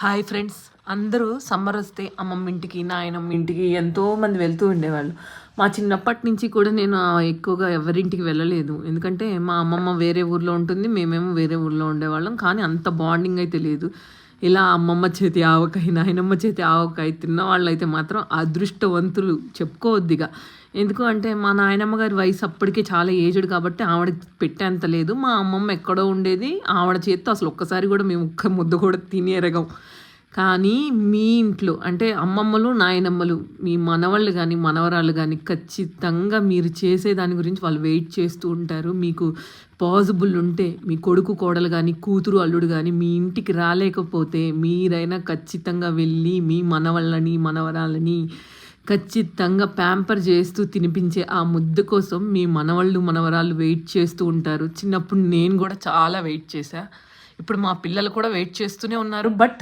Hi friends, అందరూ summer వస్తే అమ్మమ్మ ఇంటికి నాయనమ్మ ఇంటికి ఎంతోమంది వెళ్తూ ఉండేవాళ్ళు. మా చిన్నప్పటి నుంచి కూడా నేను ఎక్కువగా ఎవరింటికి వెళ్ళలేదు. ఎందుకంటే మా అమ్మమ్మ వేరే ఊర్లో ఉంటుంది, మేమేమో వేరే ఊర్లో ఉండేవాళ్ళం. కానీ అంత బాండింగ్ అయితే లేదు. ఇలా అమ్మమ్మ చేతి ఆవకాయ, నాయనమ్మ చేతి ఆవకాయ తిన్న వాళ్ళైతే మాత్రం అదృష్టవంతులు చెప్పుకోవద్దిగా. ఎందుకు అంటే మా నాయనమ్మ గారి వయసు అప్పటికే చాలా ఏజ్డ్ కాబట్టి ఆవిడ పెట్టేంత లేదు. మా అమ్మమ్మ ఎక్కడో ఉండేది, ఆవిడ చేతితో అసలు ఒక్కసారి కూడా మేము ఒక్క ముద్ద కూడా తినేరగం. కానీ మీ ఇంట్లో అంటే అమ్మమ్మలు నాయనమ్మలు మీ మనవాళ్ళు కానీ మనవరాళ్ళు కానీ ఖచ్చితంగా మీరు చేసే దాని గురించి వాళ్ళు వెయిట్ చేస్తూ ఉంటారు. మీకు పాసిబుల్ ఉంటే మీ కొడుకు కోడలు కానీ కూతురు అల్లుడు కానీ మీ ఇంటికి రాలేకపోతే మీరైనా ఖచ్చితంగా వెళ్ళి మీ మనవళ్ళని మనవరాలని ఖచ్చితంగా ప్యాంపర్ చేస్తూ తినిపించే ఆ ముద్ద కోసం మీ మనవళ్ళు మనవరాళ్ళు వెయిట్ చేస్తూ ఉంటారు. చిన్నప్పుడు నేను కూడా చాలా వెయిట్ చేశా. ఇప్పుడు మా పిల్లలు కూడా వెయిట్ చేస్తూనే ఉన్నారు. బట్